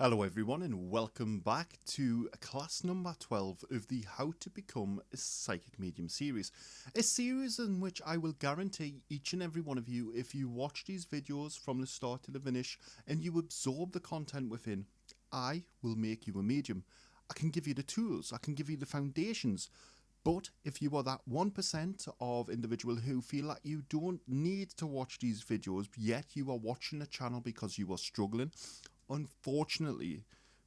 Hello everyone and welcome back to class number 12 of the How to Become a Psychic Medium series. A series in which I will guarantee each and every one of you, if you watch these videos from the start to the finish and you absorb the content within, I will make you a medium. I can give you the tools, I can give you the foundations. But if you are that 1% of individual who feel like you don't need to watch these videos, yet you are watching the channel because you are struggling, unfortunately,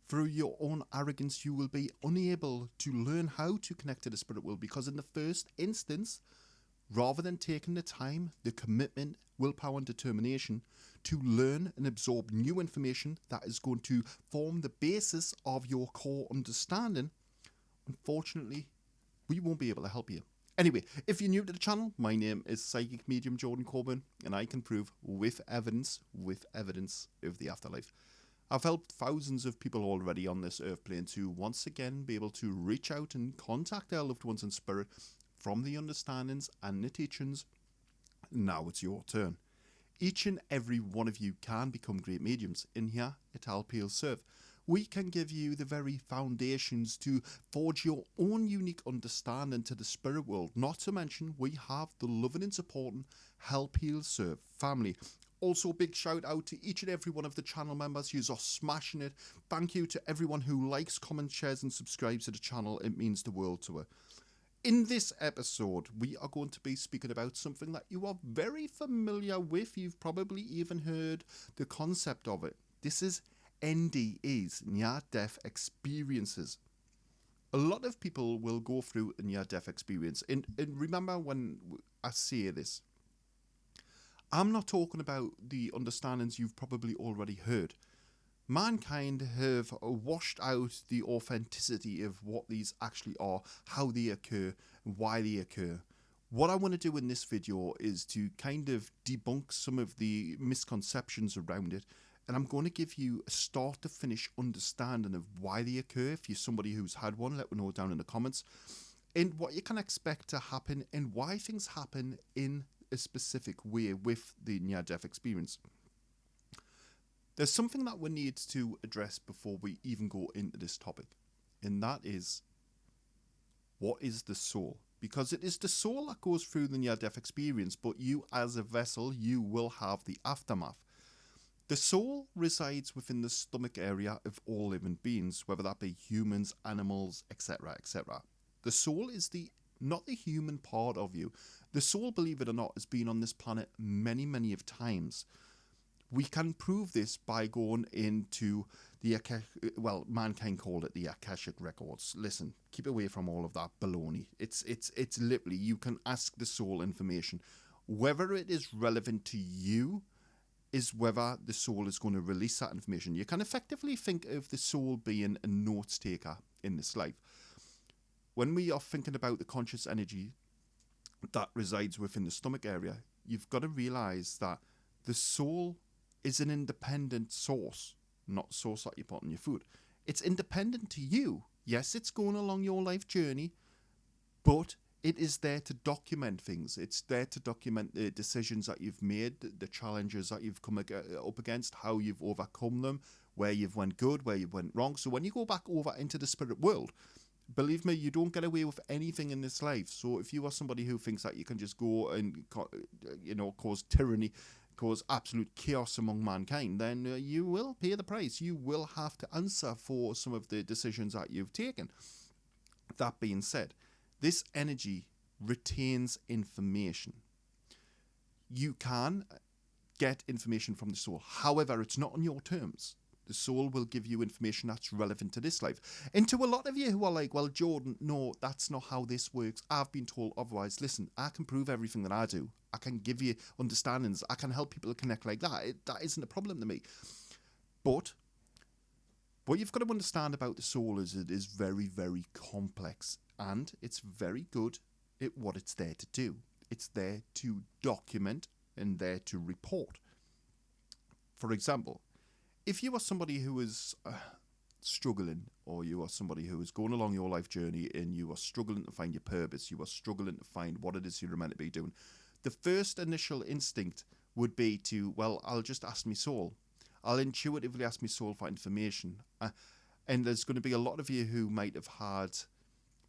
through your own arrogance, you will be unable to learn how to connect to the spirit world, because in the first instance, rather than taking the time, the commitment, willpower and determination to learn and absorb new information that is going to form the basis of your core understanding, unfortunately, we won't be able to help you. Anyway, if you're new to the channel, my name is Psychic Medium Jordan Coburn, and I can prove with evidence of the afterlife. I've helped thousands of people already on this earth plane to once again be able to reach out and contact their loved ones in spirit from the understandings and the teachings. Now it's your turn. Each and every one of you can become great mediums. In here at Alpeel Serve, we can give you the very foundations to forge your own unique understanding to the spirit world. Not to mention, we have the loving and supporting Help Heal Serve family. Also, big shout out to each and every one of the channel members who are smashing it. Thank you to everyone who likes, comments, shares and subscribes to the channel. It means the world to her. In this episode, we are going to be speaking about something that you are very familiar with. You've probably even heard the concept of it. This is NDEs, near-death experiences. A lot of people will go through a near-death experience. And remember when I say this, I'm not talking about the understandings you've probably already heard. Mankind have washed out the authenticity of what these actually are, how they occur, why they occur. What I want to do in this video is to kind of debunk some of the misconceptions around it, and I'm going to give you a start to finish understanding of why they occur. If you're somebody who's had one, let me know down in the comments, and what you can expect to happen and why things happen in a specific way with the near-death experience. There's something that we need to address before we even go into this topic, and that is, what is the soul? Because it is the soul that goes through the near-death experience, but you as a vessel, you will have the aftermath. The soul resides within the stomach area of all living beings, whether that be humans, animals, etc., etc. The soul is not the human part of you. The soul, believe it or not, has been on this planet many of times. We can prove this by going into the mankind called it the Akashic records. Listen, keep away from all of that baloney. It's literally, you can ask the soul information. Whether it is relevant to you is whether the soul is going to release that information. You can effectively think of the soul being a note taker in this life. When we are thinking about the conscious energy that resides within the stomach area, you've got to realize that the soul is an independent source, not a source that you put in your food. It's independent to you. Yes, it's going along your life journey, but it is there to document things. It's there to document the decisions that you've made, the challenges that you've come up against, how you've overcome them, where you've went good, where you went wrong. So when you go back over into the spirit world, believe me, you don't get away with anything in this life. So if you are somebody who thinks that you can just go and, cause tyranny, cause absolute chaos among mankind, then you will pay the price. You will have to answer for some of the decisions that you've taken. That being said, this energy retains information. You can get information from the soul. However, it's not on your terms. The soul will give you information that's relevant to this life. And to a lot of you who are like, well, Jordan, no, that's not how this works. I've been told otherwise. Listen, I can prove everything that I do. I can give you understandings. I can help people to connect like that. That isn't a problem to me. But what you've got to understand about the soul is it is very complex. And it's very good at what it's there to do. It's there to document and there to report. For example, if you are somebody who is struggling, or you are somebody who is going along your life journey and you are struggling to find your purpose, you are struggling to find what it is you're meant to be doing, the first initial instinct would be to, well, I'll just ask my soul. I'll intuitively ask my soul for information. And there's going to be a lot of you who might have had,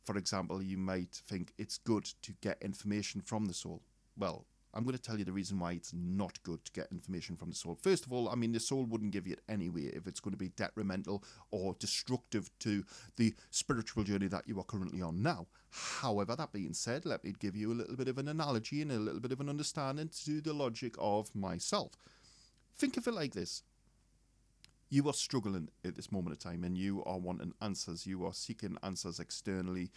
for example, you might think it's good to get information from the soul. Well, I'm going to tell you the reason why it's not good to get information from the soul. First of all, I mean, the soul wouldn't give you it anyway if it's going to be detrimental or destructive to the spiritual journey that you are currently on now. However, that being said, let me give you a little bit of an analogy and a little bit of an understanding to the logic of myself. Think of it like this. You are struggling at this moment of time and you are wanting answers. You are seeking answers externally.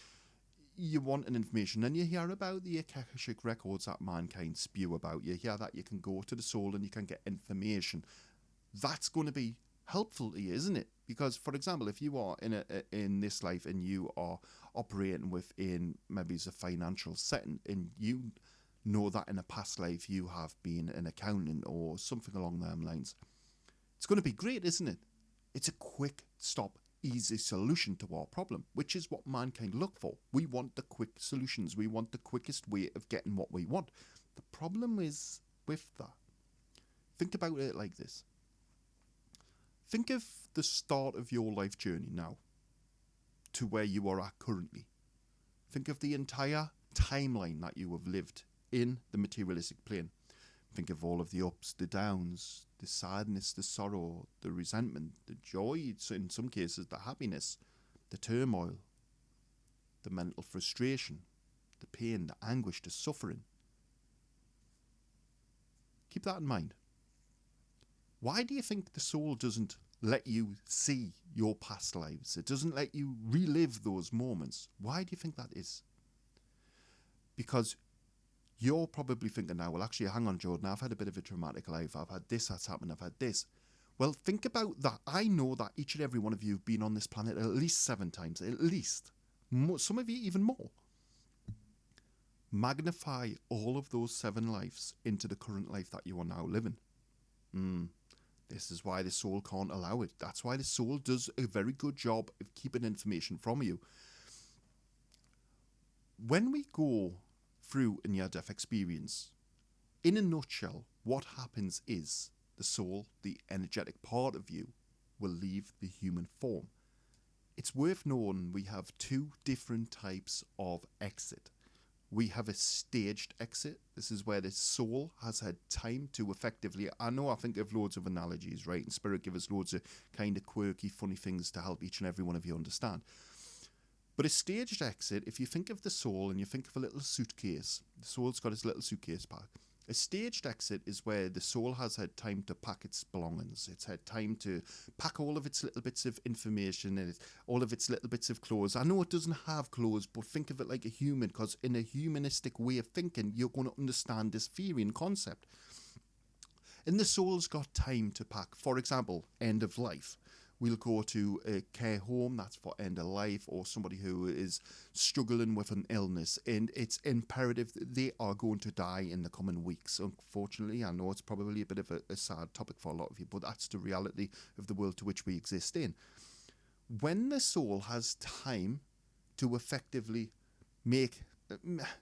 You want an information, and you hear about the Akashic records that mankind spew about. You hear that you can go to the soul and you can get information. That's going to be helpful to you, isn't it? Because, for example, if you are in this life and you are operating within maybe a financial setting, and you know that in a past life you have been an accountant or something along those lines, it's going to be great, isn't it? It's a quick stop, easy solution to our problem, which is what mankind look for. We want the quick solutions. We want the quickest way of getting what we want. The problem is with that. Think about it like this. Think of the start of your life journey now to where you are at currently. Think of the entire timeline that you have lived in the materialistic plane. Think of all of the ups, the downs, the sadness, the sorrow, the resentment, the joy, in some cases the happiness, the turmoil, the mental frustration, the pain, the anguish, the suffering. Keep that in mind. Why do you think the soul doesn't let you see your past lives? It doesn't let you relive those moments. Why do you think that is? Because you're probably thinking now, well, actually, hang on, Jordan, I've had a bit of a traumatic life. I've had this that's happened. I've had this. Well, think about that. I know that each and every one of you have been on this planet at least 7 times, at least. Some of you even more. Magnify all of those 7 lives into the current life that you are now living. This is why the soul can't allow it. That's why the soul does a very good job of keeping information from you. When we go through a near-death experience, in a nutshell, what happens is the soul, the energetic part of you, will leave the human form. It's worth knowing we have 2 different types of exit. We have a staged exit. This is where the soul has had time to effectively, I think of loads of analogies, right? And Spirit give us loads of kind of quirky, funny things to help each and every one of you understand. But a staged exit, if you think of the soul and you think of a little suitcase, the soul's got its little suitcase pack. A staged exit is where the soul has had time to pack its belongings. It's had time to pack all of its little bits of information and all of its little bits of clothes. I know it doesn't have clothes, but think of it like a human, because in a humanistic way of thinking, you're going to understand this theory and concept. And the soul's got time to pack, for example, end of life. We'll go to a care home, that's for end of life, or somebody who is struggling with an illness, and it's imperative that they are going to die in the coming weeks. Unfortunately, I know it's probably a bit of a sad topic for a lot of you, but that's the reality of the world to which we exist in. When the soul has time to effectively make,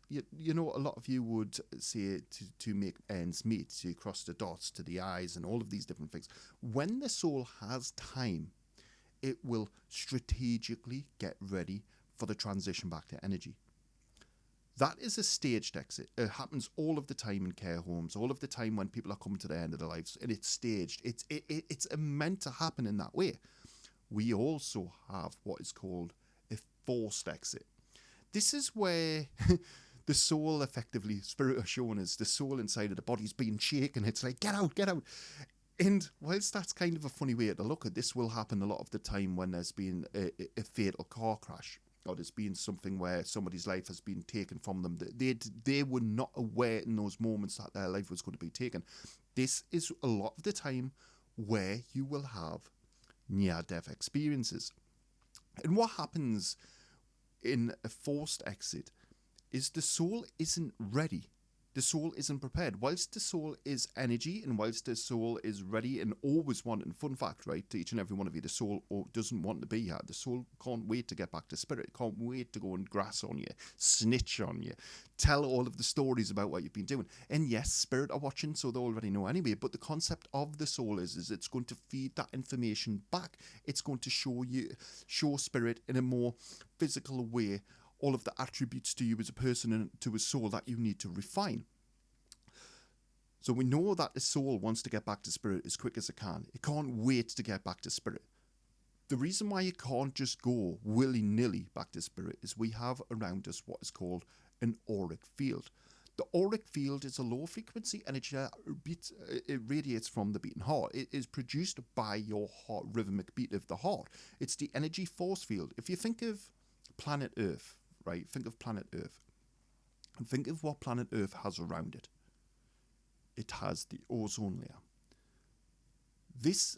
you know, a lot of you would say to make ends meet, to cross the dots, to the I's, and all of these different things. When the soul has time, it will strategically get ready for the transition back to energy. That is a staged exit. It happens all of the time in care homes, all of the time when people are coming to the end of their lives, and it's staged. It's meant to happen in that way. We also have what is called a forced exit. This is where the soul effectively, Spirit are showing us, the soul inside of the body is being shaken. It's like, get out, get out. And whilst that's kind of a funny way to look at this, will happen a lot of the time when there's been a fatal car crash, or there's been something where somebody's life has been taken from them. They were not aware in those moments that their life was going to be taken. This is a lot of the time where you will have near-death experiences. And what happens in a forced exit is the soul isn't ready The soul isn't prepared. Whilst the soul is energy, and whilst the soul is ready and always wanting, fun fact, right, to each and every one of you, the soul doesn't want to be here. The soul can't wait to get back to spirit. It can't wait to go and grass on you, snitch on you, tell all of the stories about what you've been doing. And yes, spirit are watching, so they already know anyway. But the concept of the soul is it's going to feed that information back. It's going to show spirit in a more physical way all of the attributes to you as a person and to a soul that you need to refine. So we know that the soul wants to get back to spirit as quick as it can. It can't wait to get back to spirit. The reason why it can't just go willy-nilly back to spirit is we have around us what is called an auric field. The auric field is a low-frequency energy that it radiates from the beating heart. It is produced by your heart, rhythmic beat of the heart. It's the energy force field. If you think of planet Earth, right? Think of planet Earth. And think of what planet Earth has around it. It has the ozone layer. This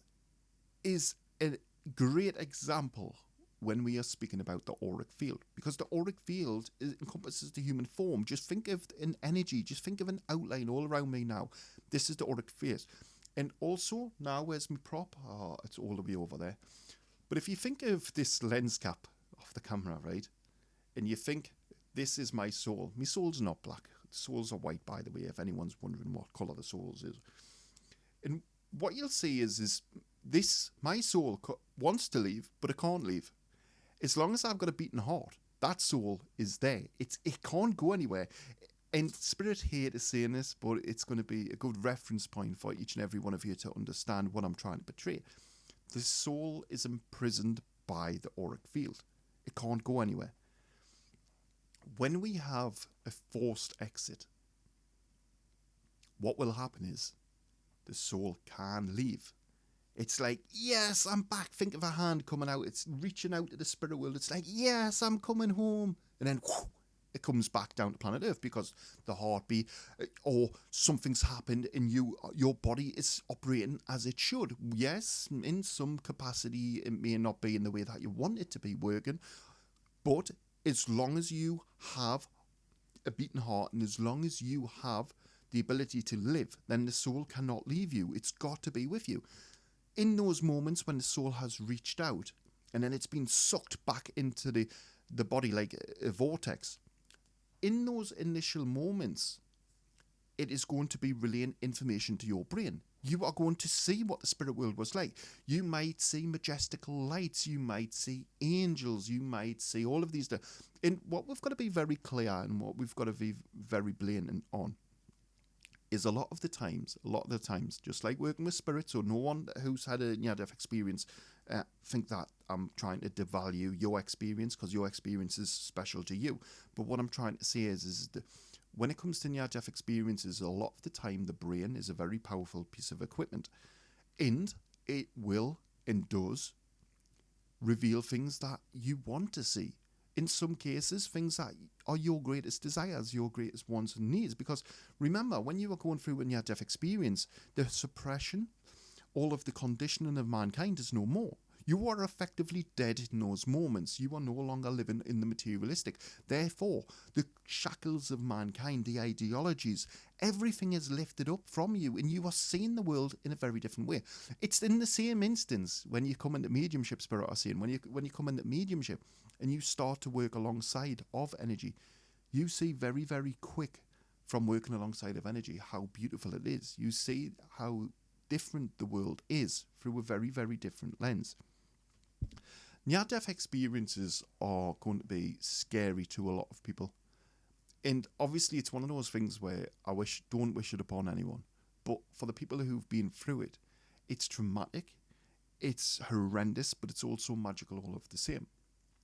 is a great example when we are speaking about the auric field, because the auric field encompasses the human form. Just think of an energy, just think of an outline all around me now. This is the auric field. And also, now where's my prop? Oh, it's all the way over there. But if you think of this lens cap off the camera, right? And you think, this is my soul. My soul's not black. Souls are white, by the way, if anyone's wondering what colour the souls is. And what you'll see is this, my soul wants to leave, but it can't leave. As long as I've got a beating heart, that soul is there. It can't go anywhere. And Spirit hates saying this, but it's going to be a good reference point for each and every one of you to understand what I'm trying to portray. The soul is imprisoned by the auric field. It can't go anywhere. When we have a forced exit, what will happen is the soul can leave. It's like, yes, I'm back. Think of a hand coming out. It's reaching out to the spirit world. It's like, yes, I'm coming home. And then whoosh, it comes back down to planet Earth because the heartbeat or something's happened and your body is operating as it should. Yes, in some capacity, it may not be in the way that you want it to be working, but as long as you have a beating heart and as long as you have the ability to live, then the soul cannot leave you. It's got to be with you. In those moments when the soul has reached out and then it's been sucked back into the body like a vortex, in those initial moments, it is going to be relaying information to your brain. You are going to see what the spirit world was like. You might see majestical lights. You might see angels. You might see all of these. And what we've got to be very clear and what we've got to be very blatant on is a lot of the times, just like working with spirits, or no one who's had a near-death experience think that I'm trying to devalue your experience because your experience is special to you. But what I'm trying to say is that when it comes to near-death experiences, a lot of the time the brain is a very powerful piece of equipment, and it will and does reveal things that you want to see. In some cases, things that are your greatest desires, your greatest wants and needs. Because remember, when you are going through a near-death experience, the suppression, all of the conditioning of mankind is no more. You are effectively dead in those moments. You are no longer living in the materialistic. Therefore, the shackles of mankind, the ideologies, everything is lifted up from you and you are seeing the world in a very different way. It's in the same instance when you come into mediumship, Spirit are saying, when you come into mediumship and you start to work alongside of energy, you see very, very quick from working alongside of energy how beautiful it is. You see how different the world is through a very, very different lens. Near-death experiences are going to be scary to a lot of people. And obviously it's one of those things where don't wish it upon anyone. But for the people who've been through it, it's traumatic, it's horrendous, but it's also magical all of the same.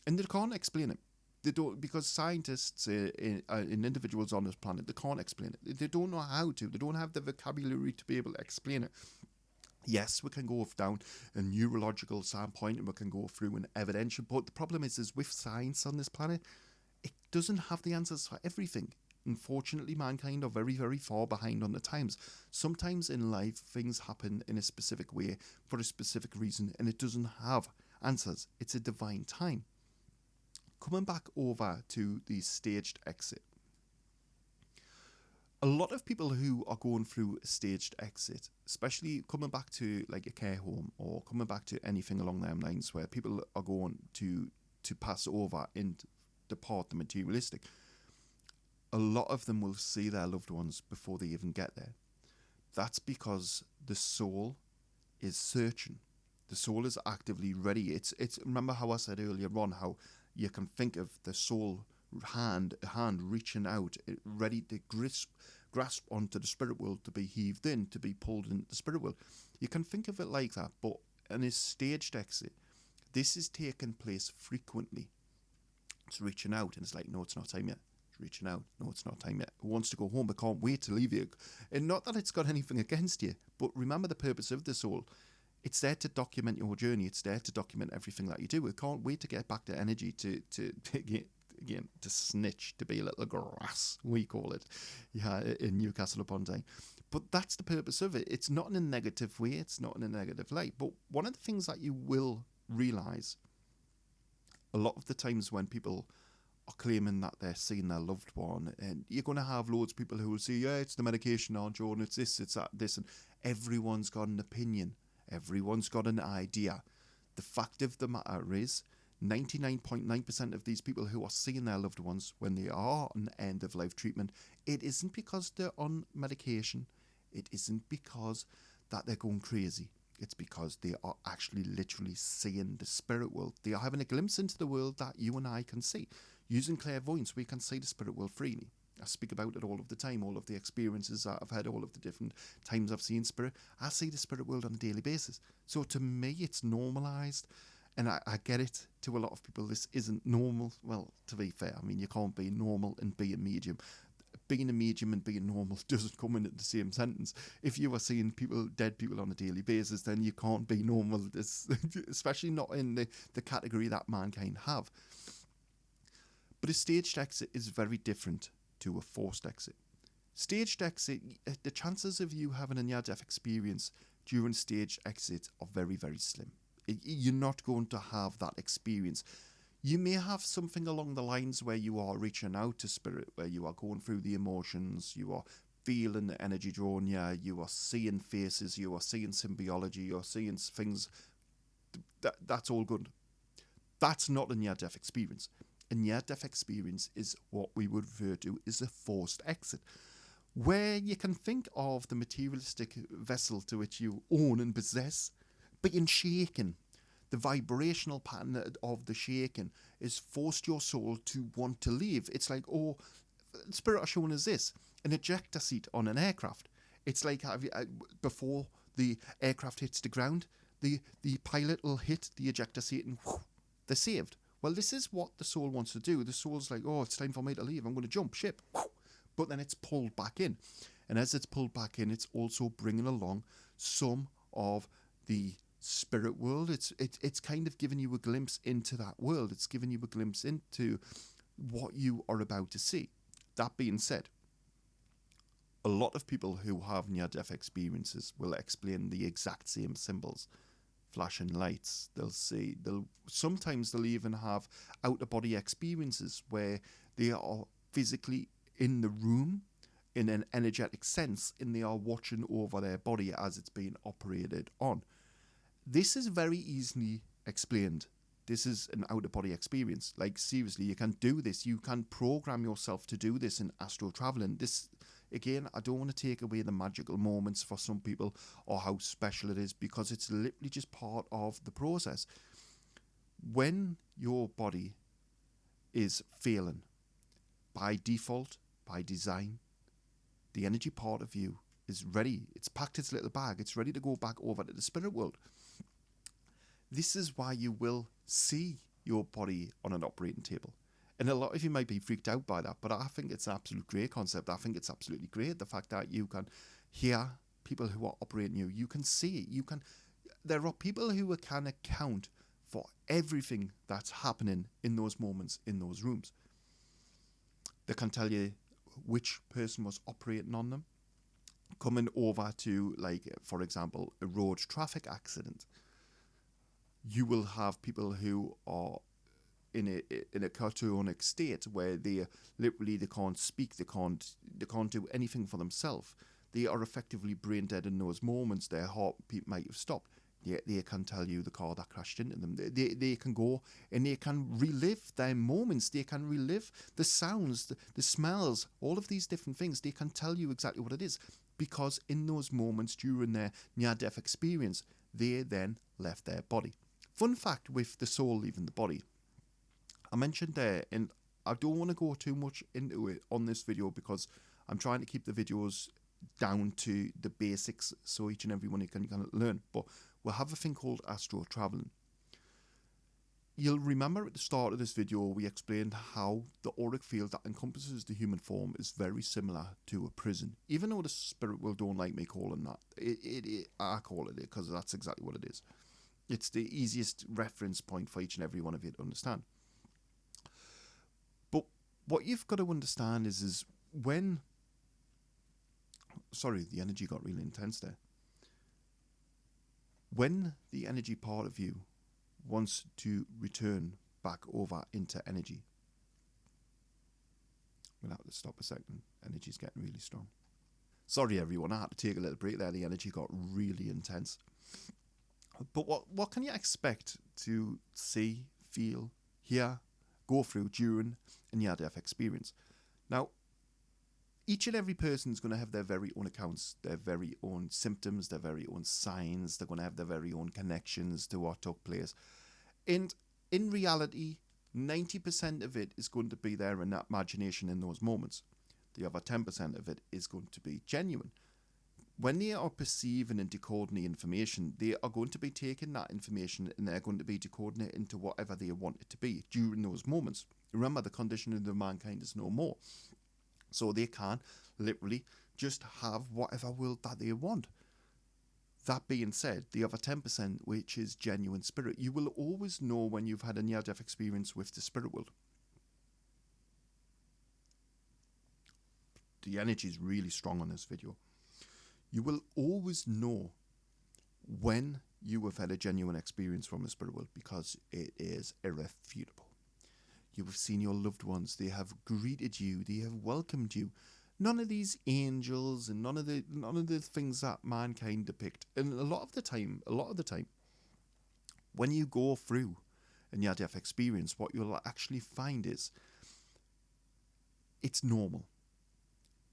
And they can't explain it. They don't, because scientists and individuals on this planet, they can't explain it. They don't know how to. They don't have the vocabulary to be able to explain it. Yes, we can go down a neurological standpoint and we can go through an evidential, but the problem is with science on this planet, it doesn't have the answers for everything. Unfortunately, mankind are very, very far behind on the times. Sometimes in life, things happen in a specific way for a specific reason, and it doesn't have answers. It's a divine time. Coming back over to the staged exit. A lot of people who are going through a staged exit, especially coming back to like a care home or coming back to anything along them lines where people are going to pass over and depart the materialistic, a lot of them will see their loved ones before they even get there. That's because the soul is searching. The soul is actively ready. It's remember how I said earlier on how you can think of the soul hand reaching out, ready to grasp onto the spirit world, to be heaved in, to be pulled into the spirit world. You can think of it like that, but in a staged exit, this is taking place frequently. It's reaching out, and it's like, no, it's not time yet. It's reaching out, no, it's not time yet. It wants to go home, but can't wait to leave you. And not that it's got anything against you, but remember the purpose of the soul. It's there to document your journey. It's there to document everything that you do. It can't wait to get back to energy, to snitch, to be a little grass, we call it, in Newcastle upon Tyne. But that's the purpose of it. It's not in a negative way. It's not in a negative light. But one of the things that you will realise a lot of the times when people are claiming that they're seeing their loved one, and you're going to have loads of people who will say, yeah, it's the medication, Aunt Jordan, it's this, it's that, this, and everyone's got an opinion. Everyone's got an idea. The fact of the matter is 99.9% of these people who are seeing their loved ones when they are on end-of-life treatment, it isn't because they're on medication. It isn't because that they're going crazy. It's because they are actually literally seeing the spirit world. They are having a glimpse into the world that you and I can see. Using clairvoyance, we can see the spirit world freely. I speak about it all of the time, all of the experiences that I've had, all of the different times I've seen spirit. I see the spirit world on a daily basis. So to me, it's normalised. And I get it. To a lot of people, this isn't normal. Well, to be fair, I mean, you can't be normal and be a medium. Being a medium and being normal doesn't come in the same sentence. If you are seeing dead people on a daily basis, then you can't be normal, especially not in the category that mankind have. But a staged exit is very different to a forced exit. Staged exit, the chances of you having a near-death experience during staged exit are very, very slim. You're not going to have that experience. You may have something along the lines where you are reaching out to spirit, where you are going through the emotions, you are feeling the energy drawing you are seeing faces, you are seeing symbiology, you're seeing things. That's all good. That's not a near-death experience. A near-death experience is what we would refer to as a forced exit, where you can think of the materialistic vessel to which you own and possess being shaken. The vibrational pattern of the shaking is forced your soul to want to leave. It's like, oh, spirit are showing us this, an ejector seat on an aircraft. It's like before the aircraft hits the ground, the pilot will hit the ejector seat and whoosh, they're saved. Well, this is what the soul wants to do. The soul's like, oh, it's time for me to leave. I'm going to jump ship. But then it's pulled back in. And as it's pulled back in, it's also bringing along some of the spirit world. It's kind of giving you a glimpse into that world. It's giving you a glimpse into what you are about to see. That being said, a lot of people who have near-death experiences will explain the exact same symbols. Flashing lights, sometimes they'll even have out-of-body experiences where they are physically in the room in an energetic sense, and they are watching over their body as it's being operated on. This is very easily explained. This is an out-of-body experience. Like, seriously, you can do this. You can program yourself to do this in astral traveling. This, again, I don't want to take away the magical moments for some people or how special it is, because it's literally just part of the process. When your body is failing, by default, by design, the energy part of you is ready. It's packed its little bag. It's ready to go back over to the spirit world. This is why you will see your body on an operating table. And a lot of you might be freaked out by that, but I think it's an absolute great concept. I think it's absolutely great, the fact that you can hear people who are operating you. You can see it. There are people who can account for everything that's happening in those moments, in those rooms. They can tell you which person was operating on them. Coming over to, like, for example, a road traffic accident, you will have people who are in a catatonic state where they can't speak, they can't do anything for themselves. They are effectively brain dead in those moments. Their heartbeat might have stopped. They can tell you the car that crashed into them. They can go and they can relive their moments. They can relive the sounds, the smells, all of these different things. They can tell you exactly what it is, because in those moments during their near-death experience, they then left their body. Fun fact with the soul leaving the body. I mentioned there, and I don't want to go too much into it on this video because I'm trying to keep the videos down to the basics so each and every one can kind of learn. But we'll have a thing called astral traveling. You'll remember at the start of this video we explained how the auric field that encompasses the human form is very similar to a prison. Even though the spirit world don't like me calling that, I call it because that's exactly what it is. It's the easiest reference point for each and every one of you to understand. But what you've got to understand is when... Sorry, the energy got really intense there. When the energy part of you wants to return back over into energy, we'll have to stop a second. Energy's getting really strong. Sorry everyone, I had to take a little break there. The energy got really intense. But what can you expect to see, feel, hear, go through during a near-death experience? Now, each and every person is going to have their very own accounts, their very own symptoms, their very own signs. They're going to have their very own connections to what took place. And in reality, 90% of it is going to be there in that imagination in those moments. The other 10% of it is going to be genuine. When they are perceiving and decoding the information, they are going to be taking that information and they're going to be decoding it into whatever they want it to be during those moments. Remember, the condition of the mankind is no more. So they can literally just have whatever world that they want. That being said, the other 10%, which is genuine spirit, you will always know when you've had a near-death experience with the spirit world. The energy is really strong on this video. You will always know when you have had a genuine experience from the spirit world because it is irrefutable. You have seen your loved ones. They have greeted you. They have welcomed you. None of these angels and none of the things that mankind depict. And a lot of the time, when you go through a near-death experience, what you'll actually find is it's normal.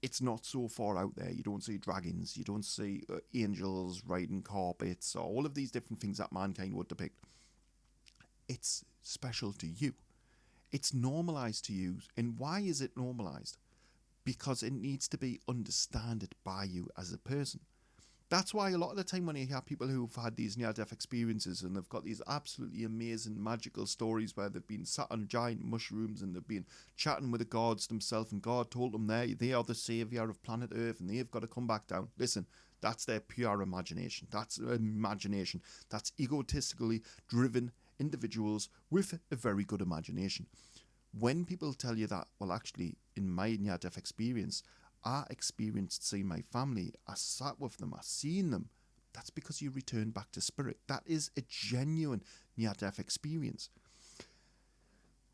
It's not so far out there. You don't see dragons. You don't see angels riding carpets or all of these different things that mankind would depict. It's special to you. It's normalized to you. And why is it normalized? Because it needs to be understood by you as a person. That's why a lot of the time when you have people who've had these near-death experiences and they've got these absolutely amazing magical stories where they've been sat on giant mushrooms and they've been chatting with the gods themselves and God told them they are the saviour of planet Earth and they've got to come back down. Listen, that's their pure imagination. That's imagination. That's egotistically driven individuals with a very good imagination. When people tell you that, well, actually, in my near-death experience, I experienced seeing my family, I sat with them, I seen them, that's because you return back to spirit. That is a genuine near-death experience.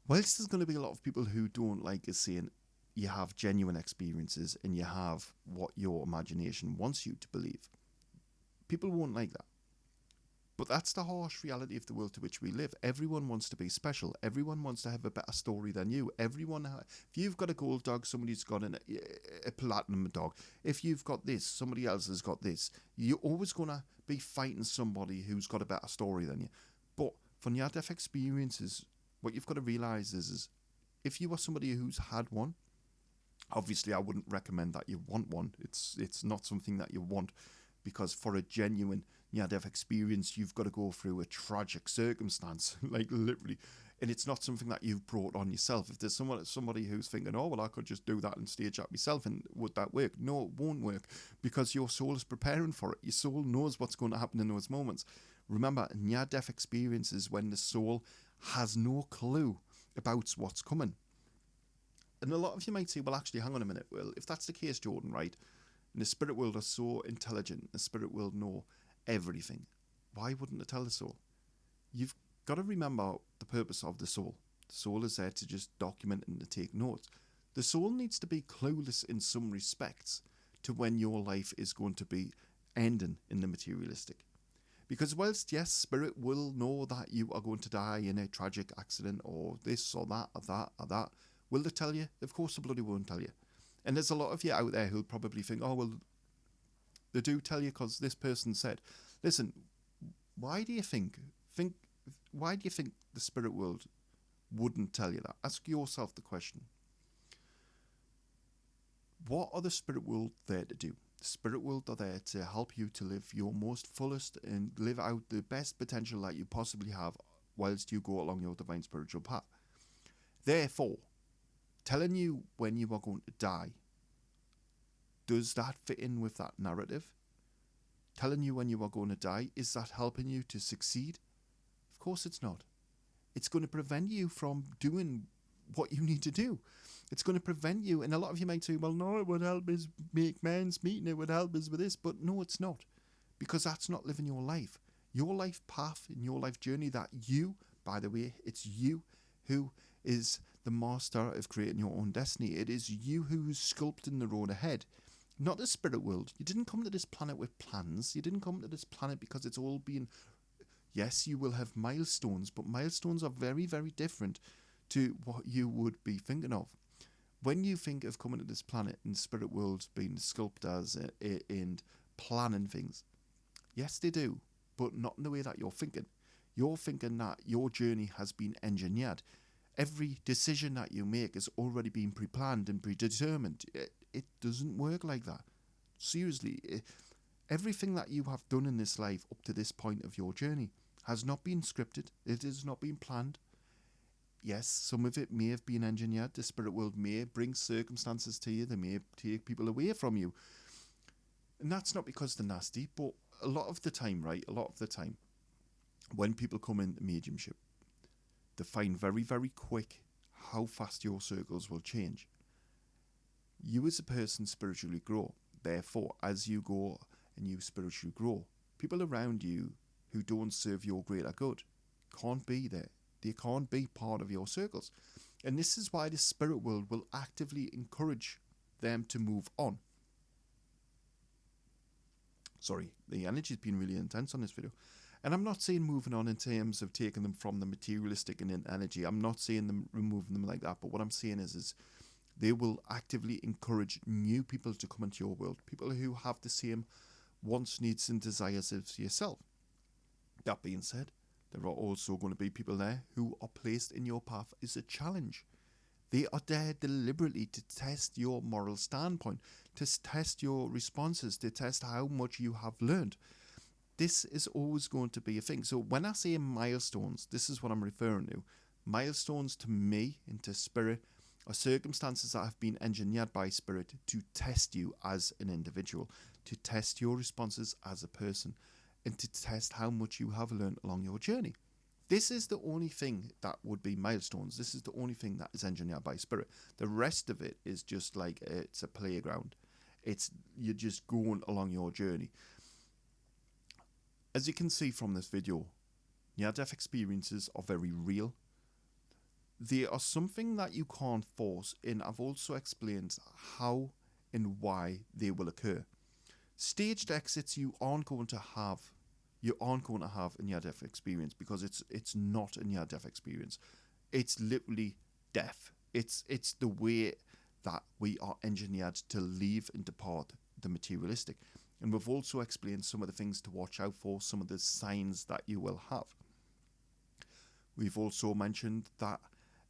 Whilst there's going to be a lot of people who don't like us saying you have genuine experiences and you have what your imagination wants you to believe, people won't like that. But that's the harsh reality of the world to which we live. Everyone wants to be special. Everyone wants to have a better story than you. If you've got a gold dog, somebody's got a platinum dog. If you've got this, somebody else has got this. You're always going to be fighting somebody who's got a better story than you. But for near-death experiences, what you've got to realise is if you are somebody who's had one, obviously I wouldn't recommend that you want one. It's not something that you want, because for a genuine near-death experience, you've got to go through a tragic circumstance, like literally, and it's not something that you've brought on yourself. If there's somebody who's thinking, oh, well, I could just do that and stage that myself, and would that work? No, it won't work, because your soul is preparing for it. Your soul knows what's going to happen in those moments. Remember, near-death experience is when the soul has no clue about what's coming. And a lot of you might say, well, actually, hang on a minute. Well, if that's the case, Jordan, right, and the spirit world are so intelligent, the spirit world know everything, why wouldn't it tell the soul? You've got to remember the purpose of the soul. The soul is there to just document and to take notes. The soul needs to be clueless in some respects to when your life is going to be ending in the materialistic. Because whilst, yes, spirit will know that you are going to die in a tragic accident or this or that or that or that, will they tell you? Of course they bloody won't tell you. And there's a lot of you out there who'll probably think, oh, well, they do tell you because this person said. Listen, why do you think the spirit world wouldn't tell you that? Ask yourself the question. What are the spirit world there to do? The spirit world are there to help you to live your most fullest and live out the best potential that you possibly have whilst you go along your divine spiritual path. Therefore, telling you when you are going to die, does that fit in with that narrative? Telling you when you are going to die, is that helping you to succeed? Of course it's not. It's going to prevent you from doing what you need to do. It's going to prevent you, and a lot of you might say, well, no, it would help us make men's meeting, it would help us with this, but no, it's not, because that's not living your life. Your life path and your life journey that you, by the way, it's you who is the master of creating your own destiny. It is you who's sculpting the road ahead, not the spirit world. You didn't come to this planet with plans. You didn't come to this planet because it's all been, yes, you will have milestones, but milestones are very, very different to what you would be thinking of. When you think of coming to this planet and the spirit world's being sculpted as and planning things, yes, they do, but not in the way that you're thinking. You're thinking that your journey has been engineered. Every decision that you make has already been pre-planned and predetermined. It doesn't work like that. Seriously, everything that you have done in this life up to this point of your journey has not been scripted. It has not been planned. Yes, some of it may have been engineered. The spirit world may bring circumstances to you. They may take people away from you. And that's not because they're nasty, but a lot of the time, when people come into mediumship, they find very, very quick how fast your circles will change. You as a person spiritually grow. Therefore, as you go and you spiritually grow, people around you who don't serve your greater good can't be there. They can't be part of your circles. And this is why the spirit world will actively encourage them to move on. Sorry, the energy's been really intense on this video. And I'm not saying moving on in terms of taking them from the materialistic and in energy. I'm not saying them removing them like that. But what I'm saying is they will actively encourage new people to come into your world. People who have the same wants, needs and desires as yourself. That being said, there are also going to be people there who are placed in your path as a challenge. They are there deliberately to test your moral standpoint, to test your responses, to test how much you have learned. This is always going to be a thing. So when I say milestones, this is what I'm referring to. Milestones to me and to spirit are circumstances that have been engineered by spirit to test you as an individual, to test your responses as a person, and to test how much you have learned along your journey. This is the only thing that would be milestones. This is the only thing that is engineered by spirit. The rest of it is just like it's a playground. You're just going along your journey. As you can see from this video, near-death experiences are very real. They are something that you can't force, and I've also explained how and why they will occur. Staged exits you aren't going to have a near-death experience, because it's not a near-death experience. It's literally death. It's the way that we are engineered to leave and depart the materialistic. And we've also explained some of the things to watch out for, some of the signs that you will have. We've also mentioned that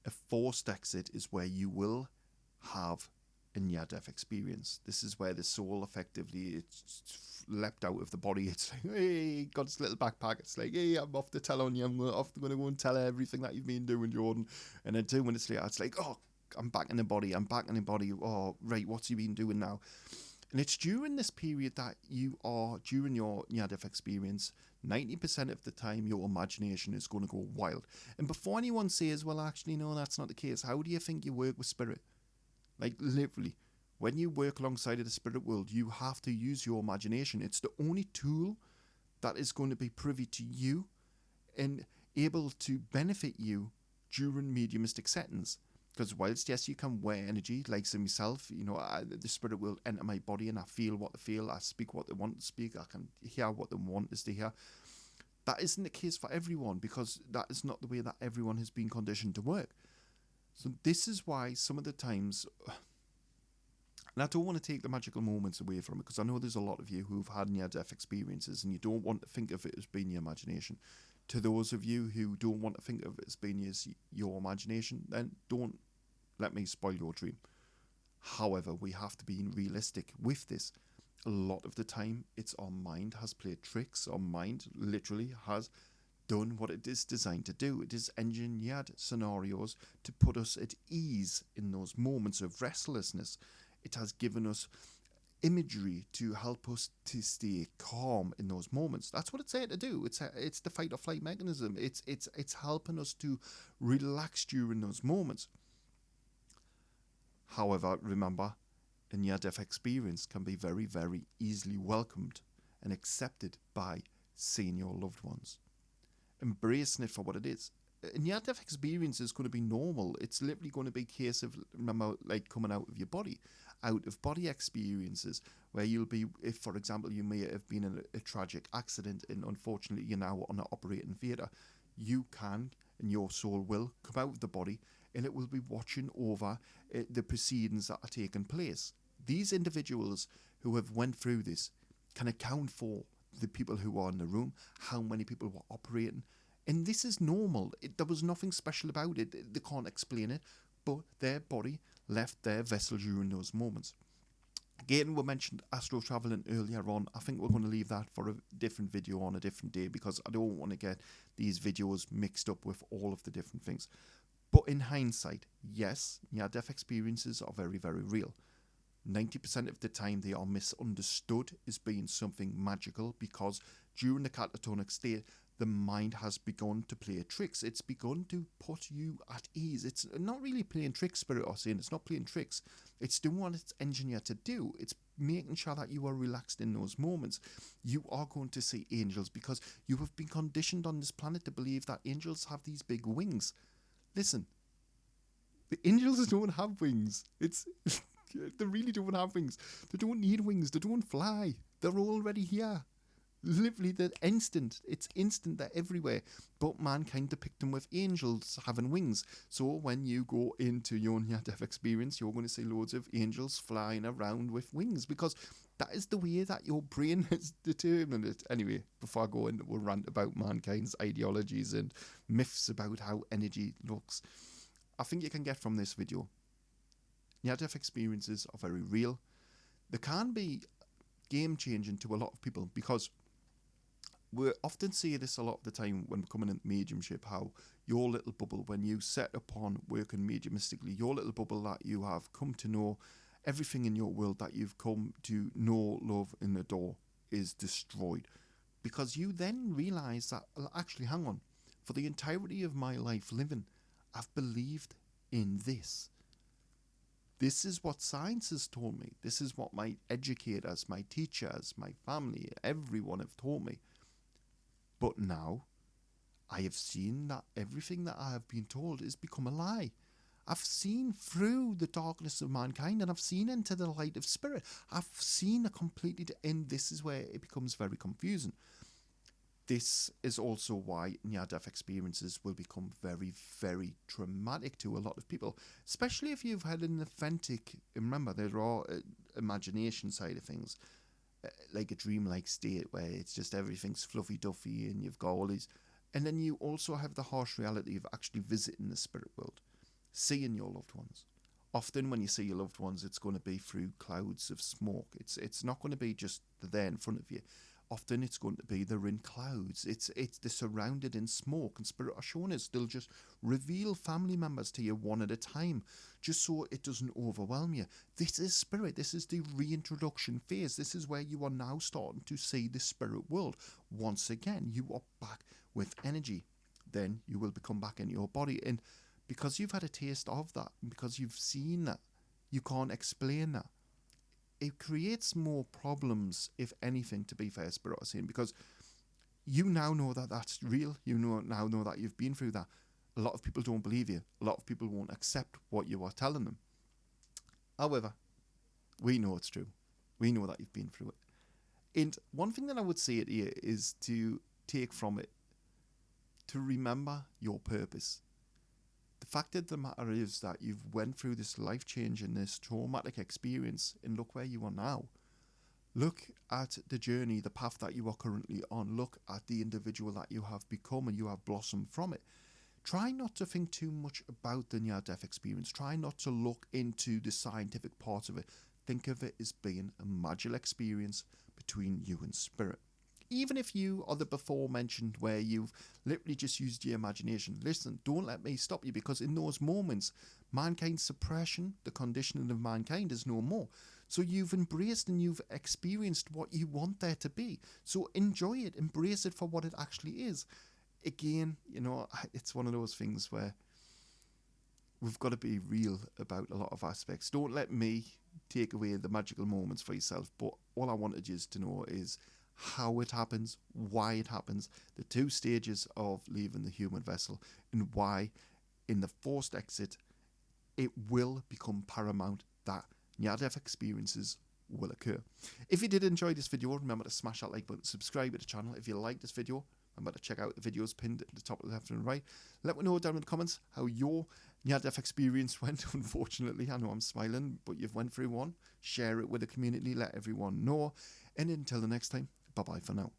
a forced exit is where you will have a near-death experience. This is where the soul effectively, it's leapt out of the body. It's like, hey, got its little backpack. It's like, hey, I'm off to tell on you. I'm off to go and tell her everything that you've been doing, Jordan. And then 2 minutes later, it's like, oh, I'm back in the body. Oh, right, what's he been doing now? And it's during this period that you are, during your near-death experience, 90% of the time your imagination is going to go wild. And before anyone says, well, actually, no, that's not the case, how do you think you work with spirit? Like, literally, when you work alongside of the spirit world, you have to use your imagination. It's the only tool that is going to be privy to you and able to benefit you during mediumistic settings. Because whilst, yes, you can wear energy, like so myself, the spirit will enter my body and I feel what they feel, I speak what they want to speak, I can hear what they want us to hear. That isn't the case for everyone, because that is not the way that everyone has been conditioned to work. So this is why some of the times, and I don't want to take the magical moments away from it, because I know there's a lot of you who've had near-death experiences and you don't want to think of it as being your imagination. To those of you who don't want to think of it as being your imagination, then don't let me spoil your dream. However, we have to be realistic with this. A lot of the time, it's our mind has played tricks. Our mind literally has done what it is designed to do. It is engineered scenarios to put us at ease in those moments of restlessness. It has given us imagery to help us to stay calm in those moments. That's what it's there to do. It's the fight or flight mechanism. It's helping us to relax during those moments. However, remember, a near-death experience can be very, very easily welcomed and accepted by seeing your loved ones. Embracing it for what it is. A near-death experience is going to be normal. It's literally going to be a case of, remember, like coming out of your body. Out-of-body experiences where you'll be, if, for example, you may have been in a tragic accident and unfortunately you're now on an operating theatre, you can, and your soul will, come out of the body and it will be watching over the proceedings that are taking place. These individuals who have went through this can account for the people who are in the room, how many people were operating, and this is normal. There was nothing special about it. They can't explain it, but their body left their vessel during those moments. Again, we mentioned astral traveling earlier on. I think we're going to leave that for a different video on a different day, because I don't want to get these videos mixed up with all of the different things. But in hindsight, yes, near-death experiences are very, very real. 90% of the time they are misunderstood as being something magical, because during the catatonic state, the mind has begun to play tricks. It's begun to put you at ease. It's not really playing tricks, Spirit are saying. It's not playing tricks. It's doing what it's engineered to do. It's making sure that you are relaxed in those moments. You are going to see angels because you have been conditioned on this planet to believe that angels have these big wings. Listen, the angels don't have wings. They really don't have wings. They don't need wings. They don't fly. They're already here. Literally, they're instant. It's instant. They're everywhere. But mankind depict them with angels having wings. So when you go into your near-death experience, you're going to see loads of angels flying around with wings, because that is the way that your brain has determined it. Anyway, before I go into a rant about mankind's ideologies and myths about how energy looks, I think you can get from this video, near-death experiences are very real. They can be game-changing to a lot of people, because we often see this a lot of the time when we're coming into mediumship, how your little bubble, when you set upon working mediumistically, your little bubble that you have come to know, everything in your world that you've come to know, love and adore is destroyed. Because you then realise that, actually, hang on, for the entirety of my life living, I've believed in this. This is what science has told me. This is what my educators, my teachers, my family, everyone have told me. But now, I have seen that everything that I have been told has become a lie. I've seen through the darkness of mankind, and I've seen into the light of spirit. I've seen a completely, and this is where it becomes very confusing. This is also why near-death experiences will become very, very traumatic to a lot of people, especially if you've had an authentic, remember, there are imagination side of things, like a dreamlike state where it's just everything's fluffy-duffy and you've got all these, and then you also have the harsh reality of actually visiting the spirit world, seeing your loved ones. Often when you see your loved ones, it's going to be through clouds of smoke. It's not going to be just there in front of you. Often it's going to be they're in clouds. They're surrounded in smoke, and spirit are showing us they'll just reveal family members to you one at a time, just so it doesn't overwhelm you. This is spirit. This is the reintroduction phase. This is where you are now starting to see the spirit world. Once again, you are back with energy. Then you will become back in your body, and because you've had a taste of that, because you've seen that, you can't explain that. It creates more problems, if anything, to be fair, Spirit are saying, because you now know that that's real. You now know that you've been through that. A lot of people don't believe you. A lot of people won't accept what you are telling them. However, we know it's true. We know that you've been through it. And one thing that I would say here is to take from it, to remember your purpose. The fact of the matter is that you've went through this life-changing, this traumatic experience, and look where you are now. Look at the journey, the path that you are currently on. Look at the individual that you have become and you have blossomed from it. Try not to think too much about the near-death experience. Try not to look into the scientific part of it. Think of it as being a magical experience between you and spirit. Even if you are the before mentioned where you've literally just used your imagination, listen, don't let me stop you, because in those moments, mankind's suppression, the conditioning of mankind, is no more. So you've embraced and you've experienced what you want there to be. So enjoy it, embrace it for what it actually is. Again, you know, it's one of those things where we've got to be real about a lot of aspects. Don't let me take away the magical moments for yourself, but all I wanted you to know is how it happens, why it happens, the 2 stages of leaving the human vessel, and why in the forced exit it will become paramount that near-death experiences will occur. If you did enjoy this video, remember to smash that like button, subscribe to the channel. If you like this video, remember to check out the videos pinned at the top of the left and right. Let me know down in the comments how your near-death experience went. Unfortunately, I know I'm smiling, but you've went through one. Share it with the community, let everyone know. And until the next time, bye-bye for now.